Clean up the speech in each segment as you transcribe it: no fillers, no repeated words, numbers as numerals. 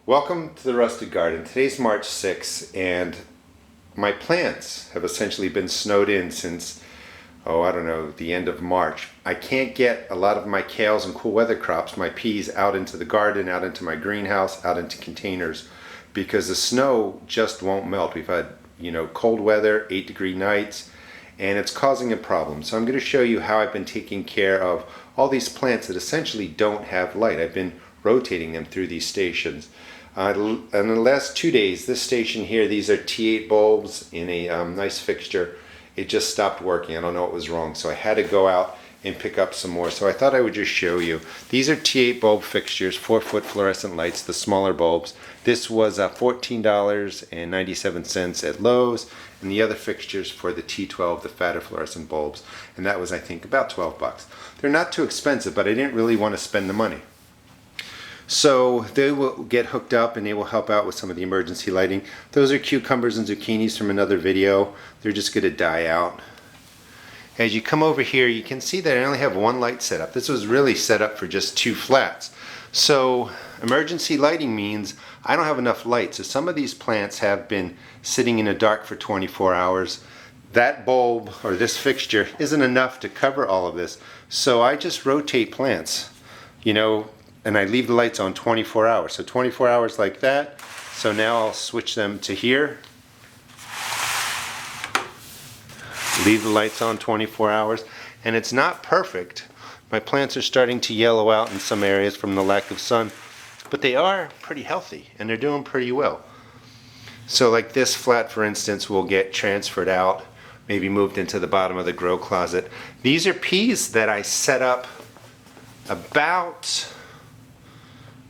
Welcome to the Rusted Garden. Today's March 6th and my plants have essentially been snowed in since, I don't know, the end of March. I can't get a lot of my kales and cool weather crops, my peas, out into the garden, out into my greenhouse, out into containers because the snow just won't melt. We've had, cold weather, 8-degree nights, and it's causing a problem. So I'm going to show you how I've been taking care of all these plants that essentially don't have light. I've been rotating them through these stations. In the last 2 days, this station here, these are T8 bulbs in a nice fixture. It just stopped working. I don't know what was wrong, so I had to go out and pick up some more. So I thought I would just show you. These are T8 bulb fixtures, 4-foot fluorescent lights, the smaller bulbs. This was $14.97 at Lowe's, and the other fixtures for the T12, the fatter fluorescent bulbs, and that was, I think, about 12 bucks. They're not too expensive, but I didn't really want to spend the money. So they will get hooked up and they will help out with some of the emergency lighting. Those are cucumbers and zucchinis from another video. They're just going to die out. As you come over here, you can see that I only have one light set up. This was really set up for just 2 flats. So emergency lighting means I don't have enough light. So some of these plants have been sitting in the dark for 24 hours. That bulb or this fixture isn't enough to cover all of this. So I just rotate plants, and I leave the lights on 24 hours. So 24 hours like that. So now I'll switch them to here. Leave the lights on 24 hours. And it's not perfect. My plants are starting to yellow out in some areas from the lack of sun. But they are pretty healthy and they're doing pretty well. So like this flat, for instance, will get transferred out, maybe moved into the bottom of the grow closet. These are peas that I set up about,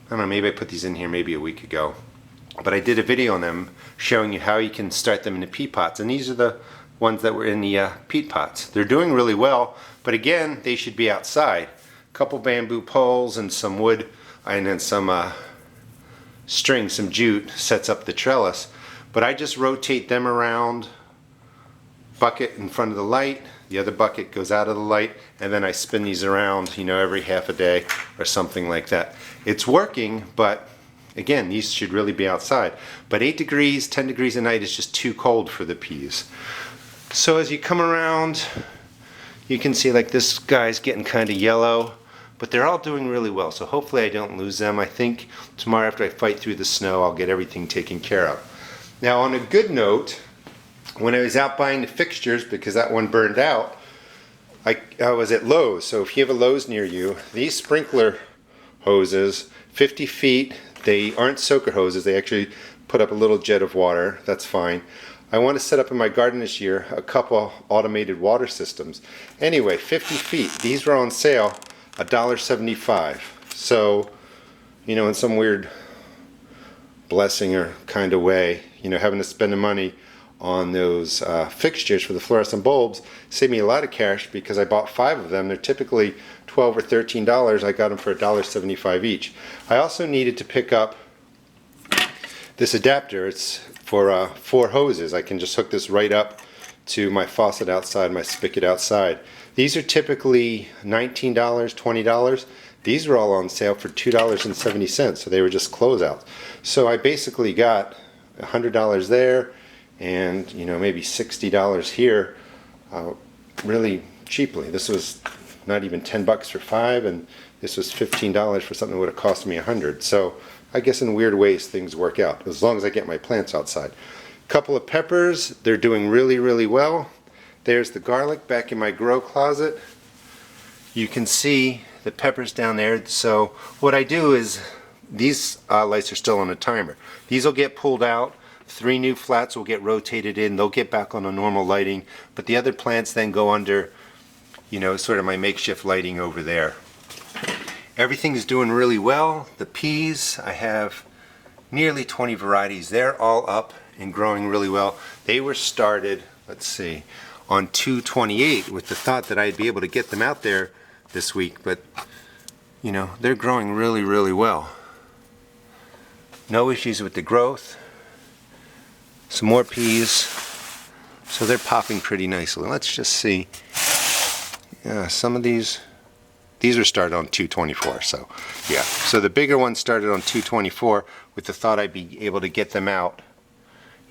I don't know, maybe I put these in here maybe a week ago. But I did a video on them showing you how you can start them in the peat pots. And these are the ones that were in the peat pots. They're doing really well, but again, they should be outside. A couple bamboo poles and some wood, and then some string, some jute sets up the trellis. But I just rotate them around, bucket in front of the light, the other bucket goes out of the light, and then I spin these around, every half a day or something like that. It's working, but again, these should really be outside. But 8 degrees, 10 degrees a night is just too cold for the peas. So as you come around, you can see like this guy's getting kind of yellow, but they're all doing really well. So hopefully I don't lose them. I think tomorrow after I fight through the snow, I'll get everything taken care of. Now on a good note, when I was out buying the fixtures, because that one burned out, I was at Lowe's. So if you have a Lowe's near you, these sprinkler hoses, 50 feet, they aren't soaker hoses. They actually put up a little jet of water. That's fine. I want to set up in my garden this year a couple automated water systems. Anyway, 50 feet. These were on sale, $1.75. So, in some weird blessing or kind of way, having to spend the money on those fixtures for the fluorescent bulbs saved me a lot of cash because I bought 5 of them. They're typically $12 or $13. I got them for $1.75 each. I also needed to pick up this adapter. It's for 4 hoses. I can just hook this right up to my faucet outside, my spigot outside. These are typically $19, $20. These were all on sale for $2.70, so they were just closeouts. So I basically got $100 there, and maybe $60 here, really cheaply. This was not even 10 bucks for 5, and this was $15 for something that would have cost me $100. So I guess in weird ways things work out, as long as I get my plants outside. Couple of peppers, they're doing really, really well. There's the garlic back in my grow closet. You can see the peppers down there. So what I do is, these lights are still on a timer. These will get pulled out. 3 new flats will get rotated in. They'll get back on a normal lighting, but the other plants then go under, sort of my makeshift lighting over there. Everything's doing really well. The peas, I have nearly 20 varieties. They're all up and growing really well. They were started, let's see, on 2/28 with the thought that I'd be able to get them out there this week, but they're growing really, really well. No issues with the growth. Some more peas, so they're popping pretty nicely. Let's just see. Yeah, some of these These were started on 224, so yeah. So the bigger ones started on 224 with the thought I'd be able to get them out,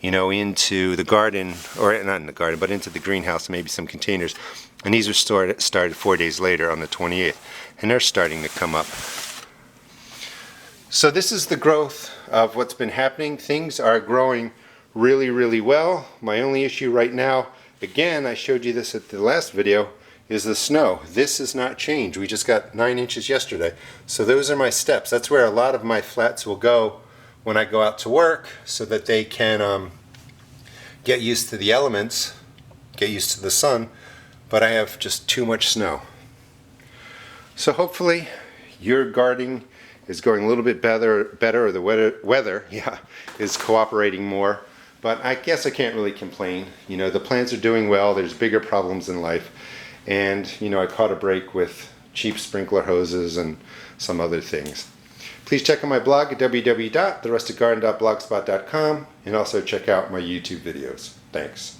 you know, into the garden, or not in the garden, but into the greenhouse, maybe some containers. And these were started 4 days later on the 28th, and they're starting to come up. So this is the growth of what's been happening. Things are growing really, really well. My only issue right now, again, I showed you this at the last video, is the snow. This has not changed. We just got 9 inches yesterday. So those are my steps. That's where a lot of my flats will go when I go out to work, so that they can get used to the elements, get used to the sun, but I have just too much snow. So hopefully your gardening is going a little bit better, or the weather yeah, is cooperating more. But I guess I can't really complain. You know, the plants are doing well. There's bigger problems in life. And, you know, I caught a break with cheap sprinkler hoses and some other things. Please check out my blog at www.therustedgarden.blogspot.com, and also check out my YouTube videos. Thanks.